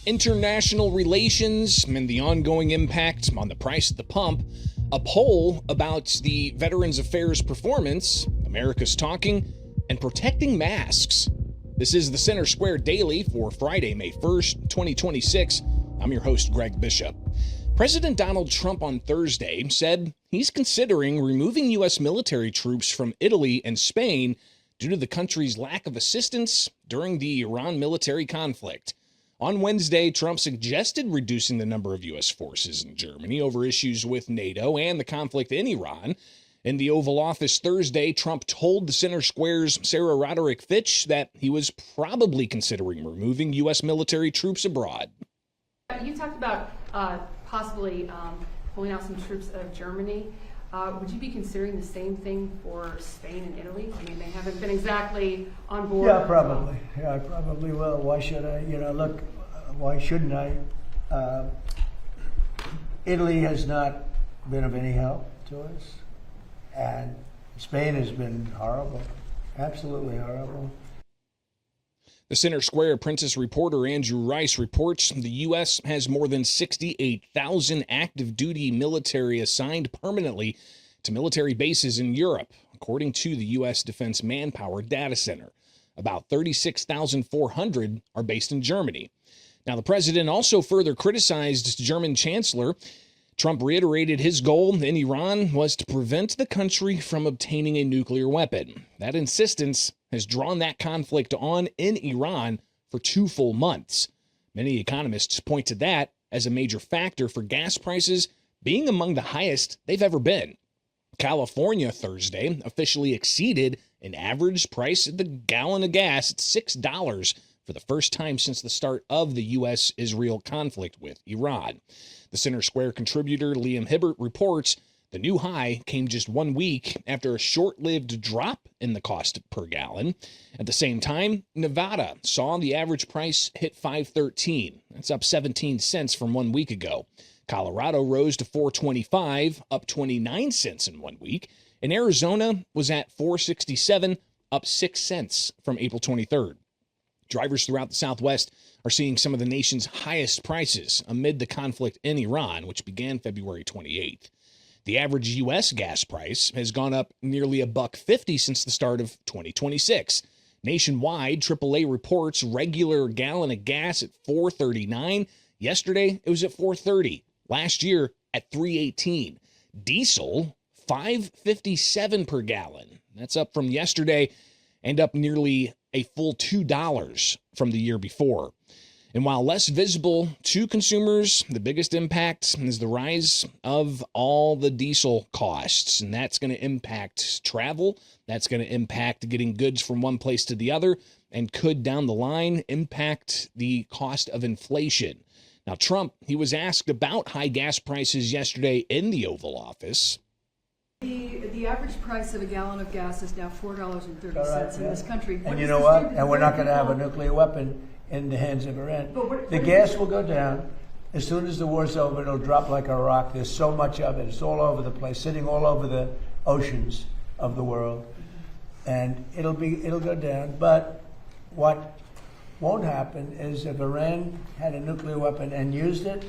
international relations and the ongoing impact on the price at the pump, a poll about the Veterans Affairs performance, America's talking, and protecting masks. This is the Center Square Daily for Friday, May 1st, 2026. I'm your host, Greg Bishop. President Donald Trump on Thursday said he's considering removing U.S. military troops from Italy and Spain due to the country's lack of assistance during the Iran military conflict. On Wednesday, Trump suggested reducing the number of U.S. forces in Germany over issues with NATO and the conflict in Iran. In the Oval Office Thursday, Trump told the Center Square's Sarah Roderick Fitch that he was probably considering removing U.S. military troops abroad. You talked about possibly pulling out some troops out of Germany. Would you be considering the same thing for Spain and Italy? I mean, they haven't been exactly on board. Yeah, probably. Yeah, I probably will. Why should I? Look, why shouldn't I? Italy has not been of any help to us. And Spain has been horrible. Absolutely horrible. The Center Square Princess reporter Andrew Rice reports the U.S. has more than 68,000 active duty military assigned permanently to military bases in Europe, according to the U.S. Defense Manpower Data Center. About 36,400 are based in Germany. Now, the president also further criticized German Chancellor. Trump reiterated his goal in Iran was to prevent the country from obtaining a nuclear weapon. That insistence has drawn that conflict on in Iran for 2 full months. Many economists point to that as a major factor for gas prices being among the highest they've ever been. California Thursday officially exceeded an average price of the gallon of gas at $6 for the first time since the start of the U.S.-Israel conflict with Iran. The Center Square contributor Liam Hibbert reports the new high came just 1 week after a short-lived drop in the cost per gallon. At the same time, Nevada saw the average price hit $5.13. That's up 17 cents from 1 week ago. Colorado rose to $4.25, up 29 cents in 1 week. And Arizona was at $4.67, up 6 cents from April 23rd. Drivers throughout the Southwest are seeing some of the nation's highest prices amid the conflict in Iran, which began February 28th. The average U.S. gas price has gone up nearly $1.50 since the start of 2026. Nationwide, AAA reports regular gallon of gas at $4.39. Yesterday, it was at $4.30. Last year, at $3.18. Diesel, $5.57 per gallon. That's up from yesterday and up nearly a full $2 from the year before. And while less visible to consumers, the biggest impact is the rise of all the diesel costs. And that's going to impact travel. That's going to impact getting goods from one place to the other and could down the line impact the cost of inflation. Now, Trump, he was asked about high gas prices yesterday in the Oval Office. The average price of a gallon of gas is now $4.30 in this country. And you know what? And we're not going to have a nuclear weapon in the hands of Iran. The gas will go down. As soon as the war's over, it'll drop like a rock. There's so much of it. It's all over the place, sitting all over the oceans of the world. And it'll go down. But what won't happen is if Iran had a nuclear weapon and used it,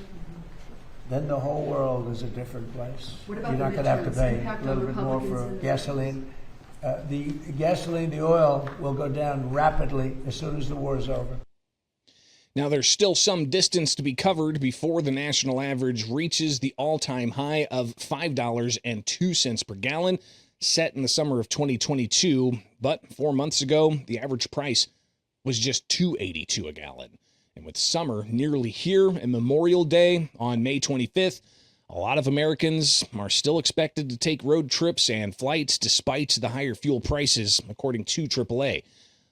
then the whole world is a different place. What about You're not going to have to pay a little bit more for gasoline. The oil will go down rapidly as soon as the war is over. Now, there's still some distance to be covered before the national average reaches the all-time high of $5.02 per gallon, set in the summer of 2022. But 4 months ago, the average price was just $2.82 a gallon. And with summer nearly here and Memorial Day on May 25th, a lot of Americans are still expected to take road trips and flights despite the higher fuel prices, according to AAA.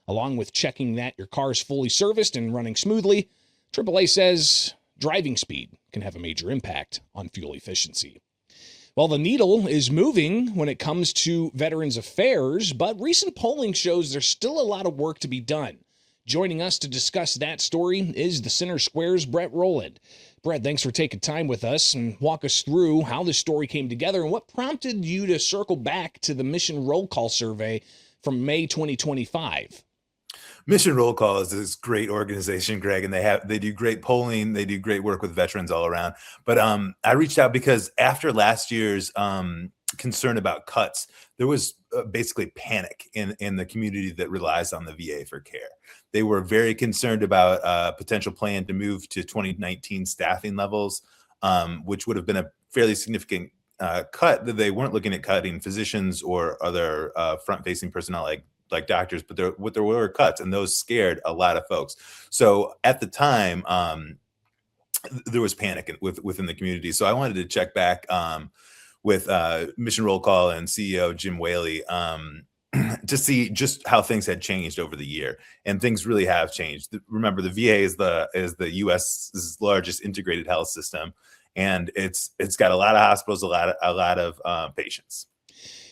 Along with checking that your car is fully serviced and running smoothly, AAA says driving speed can have a major impact on fuel efficiency. Well, the needle is moving when it comes to Veterans Affairs, but recent polling shows there's still a lot of work to be done. Joining us to discuss that story is the Center Square's Brett Rowland. Brett, thanks for taking time with us and walk us through how this story came together and what prompted you to circle back to the mission roll call survey from May 2025. Mission Roll Call is this great organization, Greg, and they do great polling, they do great work with veterans all around. But I reached out because after last year's concern about cuts, there was basically panic in the community that relies on the VA for care. They were very concerned about a potential plan to move to 2019 staffing levels, which would have been a fairly significant cut. That they weren't looking at cutting physicians or other front-facing personnel like doctors, but there were cuts, and those scared a lot of folks. So at the time, there was panic within the community. So I wanted to check back with Mission Roll Call and CEO Jim Whaley to see just how things had changed over the year, and things really have changed. Remember, the VA is the U.S.'s largest integrated health system, and it's got a lot of hospitals, a lot of patients.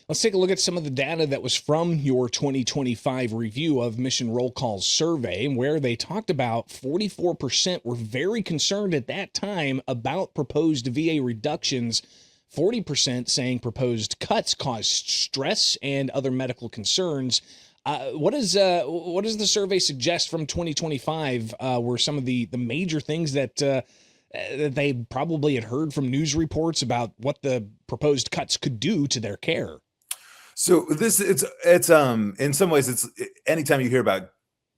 Let's take a look at some of the data that was from your 2025 review of Mission Roll Call's survey, where they talked about 44% were very concerned at that time about proposed VA reductions, 40% saying proposed cuts caused stress and other medical concerns. What does the survey suggest from 2025 were some of the major things that they probably had heard from news reports about what the proposed cuts could do to their care? So it's in some ways, it's anytime you hear about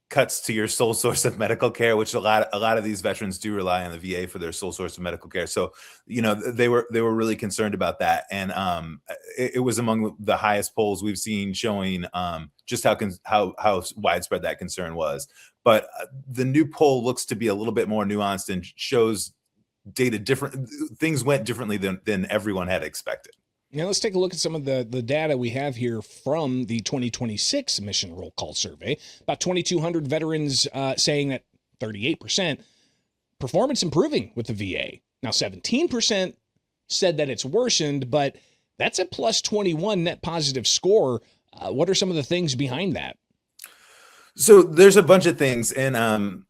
cuts to your sole source of medical care, which a lot of these veterans do rely on the VA for their sole source of medical care. So, they were really concerned about that. And it was among the highest polls we've seen showing just how widespread that concern was. But the new poll looks to be a little bit more nuanced and shows data different. Things went differently than everyone had expected. Now let's take a look at some of the data we have here from the 2026 Mission Roll Call survey. About 2,200 veterans saying that 38% performance improving with the VA. Now 17% said that it's worsened, but that's a plus 21 net positive score. What are some of the things behind that? So there's a bunch of things, and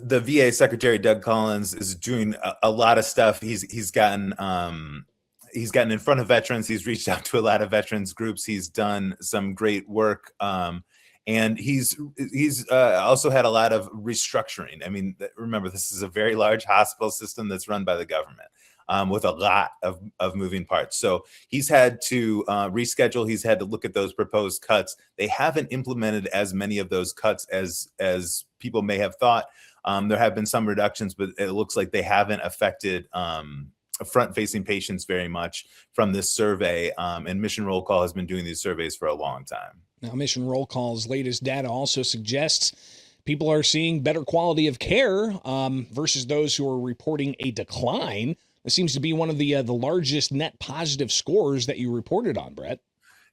the VA Secretary Doug Collins is doing a lot of stuff. He's gotten in front of veterans. He's reached out to a lot of veterans groups. He's done some great work. And he's also had a lot of restructuring. I mean, remember, this is a very large hospital system that's run by the government with a lot of moving parts. So he's had to reschedule. He's had to look at those proposed cuts. They haven't implemented as many of those cuts as people may have thought. There have been some reductions, but it looks like they haven't affected front-facing patients very much from this survey, and Mission Roll Call has been doing these surveys for a long time. Now, Mission Roll Call's latest data also suggests people are seeing better quality of care versus those who are reporting a decline. This seems to be one of the largest net positive scores that you reported on, Brett.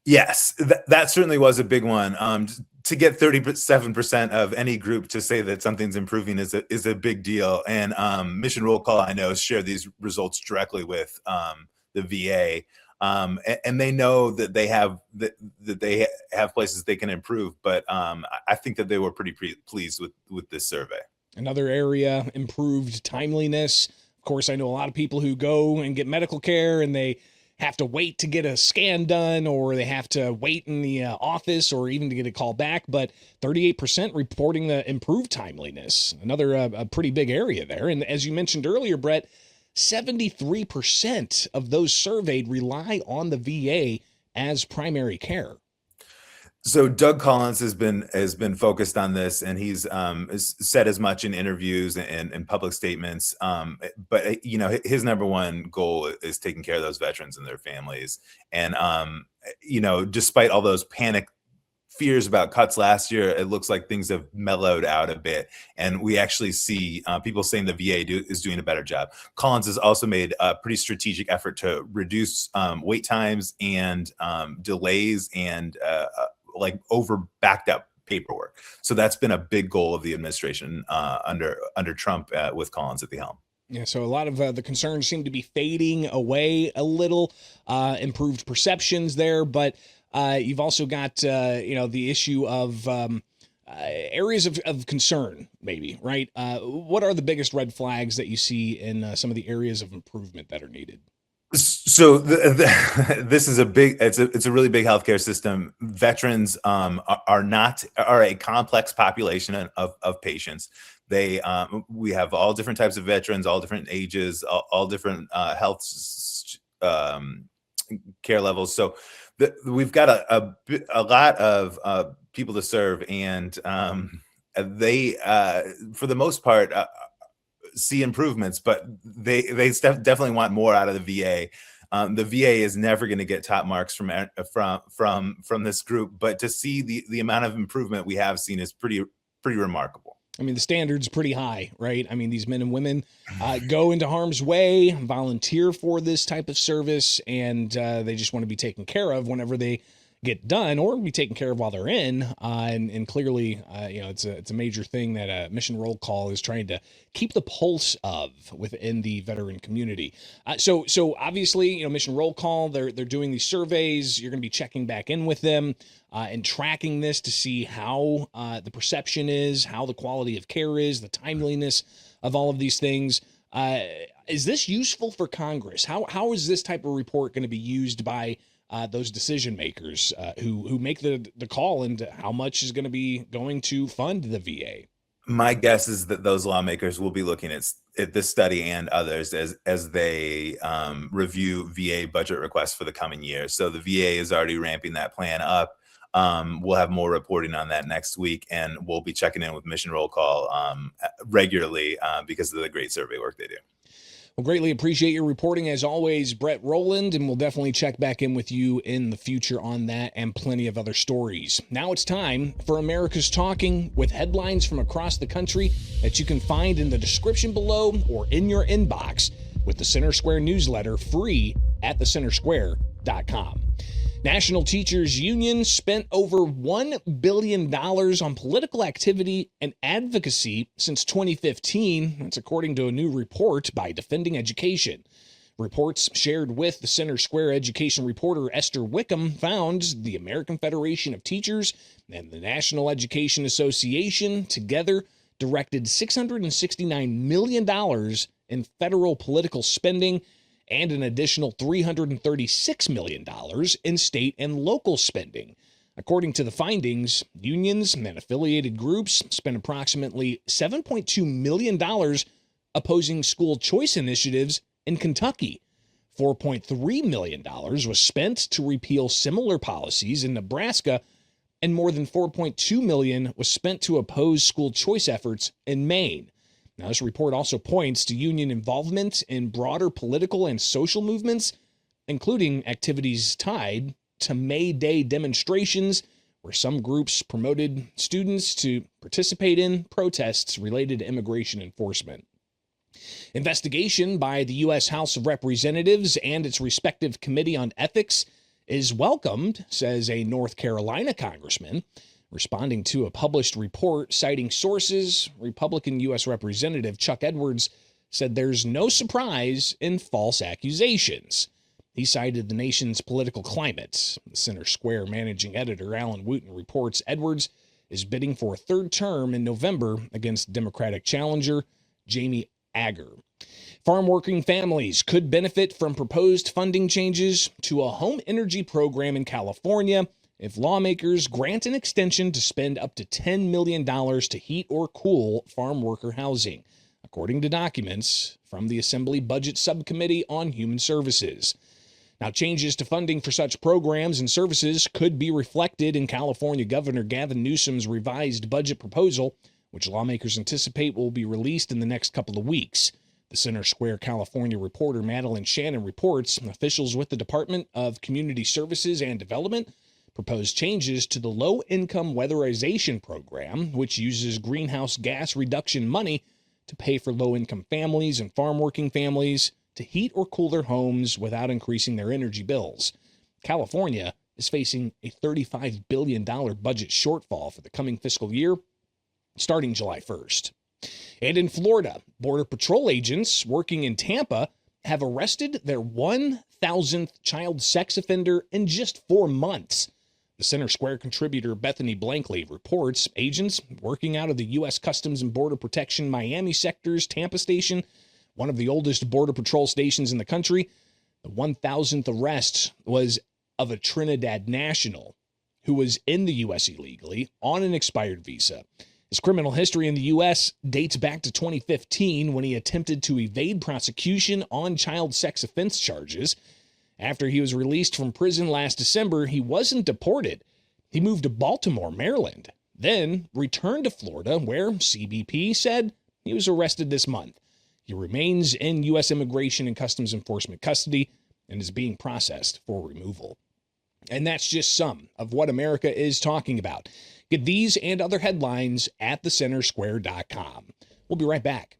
Yes, that certainly was a big one. To get 37% of any group to say that something's improving is a big deal. And Mission Roll Call, I know, share these results directly with the VA, and they know that they have places they can improve. But I think that they were pretty pleased with this survey. Another area, improved timeliness. Of course, I know a lot of people who go and get medical care and they have to wait to get a scan done, or they have to wait in the office, or even to get a call back. But 38% reporting the improved timeliness, another a pretty big area there. And as you mentioned earlier, Brett, 73% of those surveyed rely on the VA as primary care. So Doug Collins has been focused on this, and he's said as much in interviews and public statements. But his number one goal is taking care of those veterans and their families. And despite all those panic fears about cuts last year, it looks like things have mellowed out a bit, and we actually see people saying the VA is doing a better job. Collins has also made a pretty strategic effort to reduce wait times and delays and over backed up paperwork. So that's been a big goal of the administration under Trump with Collins at the helm. Yeah, so a lot of the concerns seem to be fading away a little, improved perceptions there, but you've also got, the issue of areas of concern, maybe, right? What are the biggest red flags that you see in some of the areas of improvement that are needed? So this is it's a really big healthcare system. Veterans are a complex population of patients. We have all different types of veterans, all different ages, all different health um, care levels. So we've got a lot of people to serve, and they for the most part see improvements, but they definitely want more out of the VA. The VA is never going to get top marks from this group, but to see the amount of improvement we have seen is pretty remarkable. I mean, the standard's pretty high, right? I mean, these men and women go into harm's way, volunteer for this type of service, and they just want to be taken care of whenever they get done, or be taken care of while they're in. And clearly, it's a major thing that Mission Roll Call is trying to keep the pulse of within the veteran community. So obviously, Mission Roll Call, they're doing these surveys. You're going to be checking back in with them and tracking this to see how the perception is, how the quality of care is, the timeliness of all of these things. Is this useful for Congress? How is this type of report going to be used by those decision makers who make the call into how much is going to be going to fund the VA? My guess is that those lawmakers will be looking at this study and others as they review VA budget requests for the coming year. So the VA is already ramping that plan up. We'll have more reporting on that next week, and we'll be checking in with Mission Roll Call regularly because of the great survey work they do. Well, greatly appreciate your reporting as always, Brett Rowland, and we'll definitely check back in with you in the future on that and plenty of other stories. Now it's time for America's Talking, with headlines from across the country that you can find in the description below or in your inbox with the Center Square newsletter, free at thecentersquare.com. National Teachers Union spent over $1 billion on political activity and advocacy since 2015. That's according to a new report by Defending Education. Reports shared with the Center Square education reporter Esther Wickham found the American Federation of Teachers and the National Education Association together directed $669 million in federal political spending and an additional $336 million in state and local spending. According to the findings, unions and affiliated groups spent approximately $7.2 million opposing school choice initiatives in Kentucky. $4.3 million was spent to repeal similar policies in Nebraska, and more than $4.2 million was spent to oppose school choice efforts in Maine. Now, this report also points to union involvement in broader political and social movements, including activities tied to May Day demonstrations, where some groups promoted students to participate in protests related to immigration enforcement. Investigation by the U.S. House of Representatives and its respective Committee on Ethics is welcomed, says a North Carolina congressman. Responding to a published report citing sources, Republican U.S. Representative Chuck Edwards said there's no surprise in false accusations. He cited the nation's political climate. The Center Square managing editor Alan Wooten reports Edwards is bidding for a third term in November against Democratic challenger Jamie Agger. Farm working families could benefit from proposed funding changes to a home energy program in California if lawmakers grant an extension to spend up to $10 million to heat or cool farm worker housing, according to documents from the Assembly Budget Subcommittee on Human Services. Now, changes to funding for such programs and services could be reflected in California Governor Gavin Newsom's revised budget proposal, which lawmakers anticipate will be released in the next couple of weeks. The Center Square California reporter Madeline Shannon reports officials with the Department of Community Services and Development proposed changes to the Low-Income Weatherization Program, which uses greenhouse gas reduction money to pay for low-income families and farm-working families to heat or cool their homes without increasing their energy bills. California is facing a $35 billion budget shortfall for the coming fiscal year, starting July 1st. And in Florida, Border Patrol agents working in Tampa have arrested their 1,000th child sex offender in just 4 months. The Center Square contributor Bethany Blankley reports agents working out of the U.S. Customs and Border Protection Miami sector's Tampa station, one of the oldest Border Patrol stations in the country, The 1,000th arrest was of a Trinidad national who was in the U.S. illegally on an expired visa. His criminal history in the U.S. dates back to 2015 when he attempted to evade prosecution on child sex offense charges. After he was released from prison last December, he wasn't deported. He moved to Baltimore, Maryland, then returned to Florida, where CBP said he was arrested this month. He remains in U.S. Immigration and Customs Enforcement custody and is being processed for removal. And that's just some of what America is talking about. Get these and other headlines at thecentersquare.com. We'll be right back.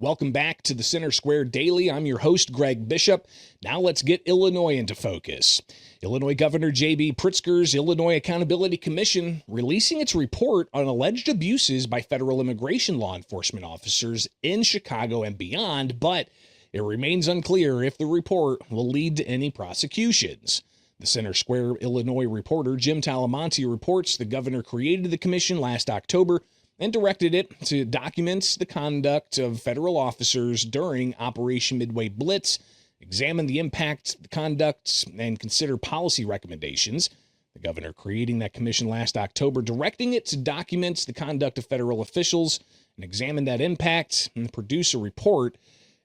Welcome back to the Center Square Daily. I'm your host, Greg Bishop. Now let's get Illinois into focus. Illinois Governor J.B. Pritzker's Illinois Accountability Commission releasing its report on alleged abuses by federal immigration law enforcement officers in Chicago and beyond, but it remains unclear if the report will lead to any prosecutions. The Center Square Illinois reporter Jim Talamonte reports the governor created the commission last October and directed it to document the conduct of federal officers during Operation Midway Blitz, examine the impact, the conduct, and consider policy recommendations. The governor creating that commission last October, directing it to document the conduct of federal officials and examine that impact and produce a report.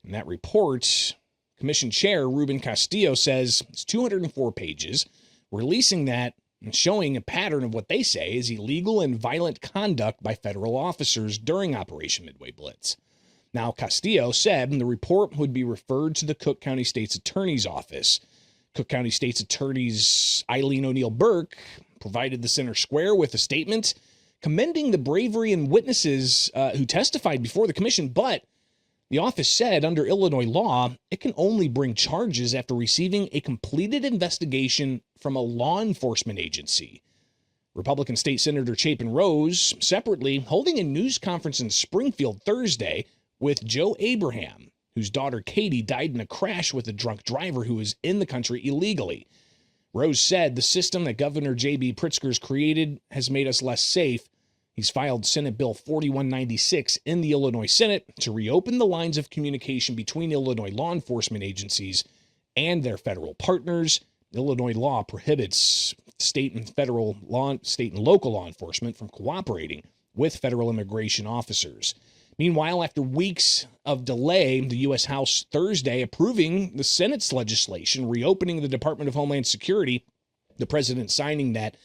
And that report, Commission Chair Ruben Castillo says it's 204 pages, releasing that and showing a pattern of what they say is illegal and violent conduct by federal officers during Operation Midway Blitz. Now, Castillo said the report would be referred to the Cook County State's Attorney's Office. Cook County State's Attorney's Eileen O'Neill Burke provided the Center Square with a statement commending the bravery and witnesses who testified before the commission, but the office said under Illinois law, it can only bring charges after receiving a completed investigation from a law enforcement agency. Republican State Senator Chapin Rose, separately, holding a news conference in Springfield Thursday with Joe Abraham, whose daughter Katie died in a crash with a drunk driver who was in the country illegally. Rose said the system that Governor J.B. Pritzker's created has made us less safe. He's filed Senate Bill 4196 in the Illinois Senate to reopen the lines of communication between Illinois law enforcement agencies and their federal partners. Illinois law prohibits state and local law enforcement from cooperating with federal immigration officers. Meanwhile, after weeks of delay, the U.S. House Thursday approving the Senate's legislation reopening the Department of Homeland Security, the president signing that,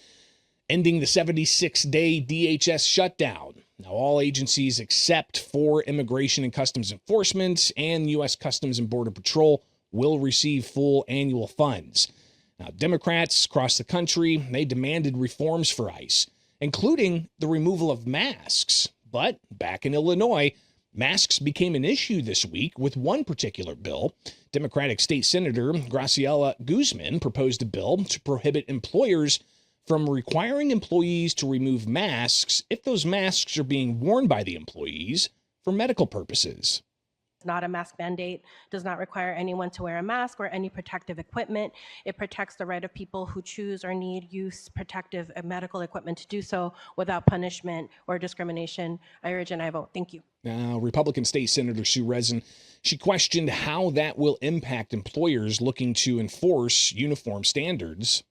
ending the 76-day DHS shutdown. Now, all agencies except for Immigration and Customs Enforcement and U.S. Customs and Border Patrol will receive full annual funds. Now, Democrats across the country, they demanded reforms for ICE, including the removal of masks. But back in Illinois, masks became an issue this week with one particular bill. Democratic State Senator Graciela Guzman proposed a bill to prohibit employers from requiring employees to remove masks if those masks are being worn by the employees for medical purposes. It's not a mask mandate, does not require anyone to wear a mask or any protective equipment. It protects the right of people who choose or need use protective medical equipment to do so without punishment or discrimination. I urge and I vote. Thank you. Now, Republican State Senator Sue Rezin, she questioned how that will impact employers looking to enforce uniform standards.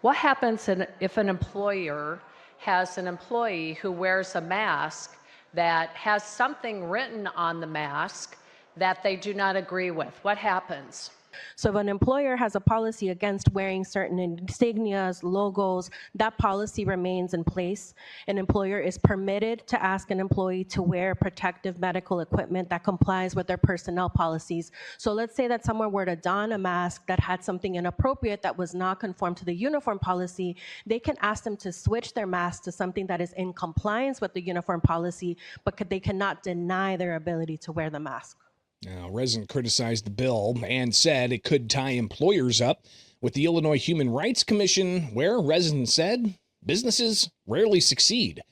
What happens if an employer has an employee who wears a mask that has something written on the mask that they do not agree with? What happens? So if an employer has a policy against wearing certain insignias, logos, that policy remains in place. An employer is permitted to ask an employee to wear protective medical equipment that complies with their personnel policies. So let's say that someone were to don a mask that had something inappropriate that was not conform to the uniform policy, they can ask them to switch their mask to something that is in compliance with the uniform policy, but they cannot deny their ability to wear the mask. Now, Rezin criticized the bill and said it could tie employers up with the Illinois Human Rights Commission, where Rezin said businesses rarely succeed.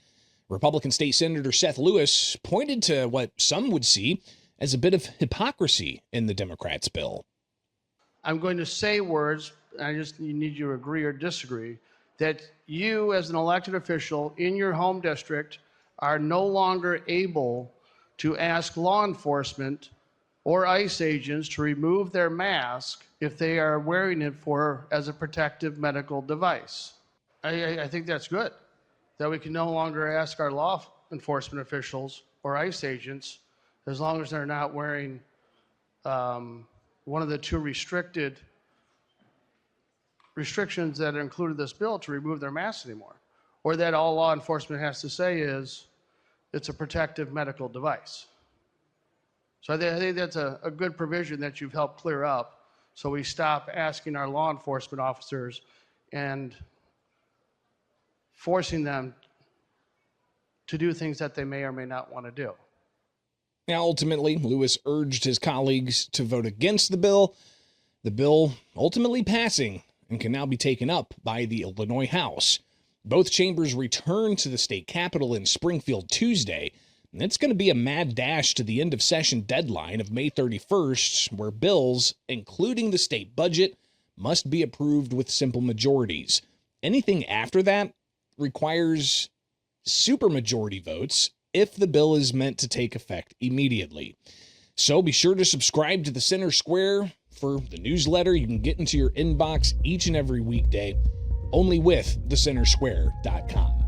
Republican State Senator Seth Lewis pointed to what some would see as a bit of hypocrisy in the Democrats' bill. I'm going to say words, I just need you to agree or disagree, that you as an elected official in your home district are no longer able to ask law enforcement or ICE agents to remove their mask if they are wearing it as a protective medical device. I think that's good, that we can no longer ask our law enforcement officials or ICE agents, as long as they're not wearing one of the two restrictions that are included in this bill, to remove their masks anymore. Or that all law enforcement has to say is, it's a protective medical device. So I think that's a good provision that you've helped clear up, so we stop asking our law enforcement officers and forcing them to do things that they may or may not want to do. Now, ultimately, Lewis urged his colleagues to vote against the bill ultimately passing and can now be taken up by the Illinois House. Both chambers return to the state capitol in Springfield Tuesday, and it's going to be a mad dash to the end of session deadline of May 31st, where bills, including the state budget, must be approved with simple majorities. Anything after that requires supermajority votes if the bill is meant to take effect immediately. So be sure to subscribe to the Center Square for the newsletter you can get into your inbox each and every weekday, only with thecentersquare.com.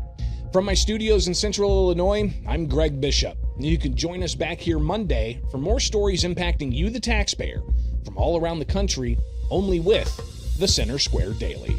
From my studios in Central Illinois, I'm Greg Bishop. You can join us back here Monday for more stories impacting you, the taxpayer, from all around the country, only with the Center Square Daily.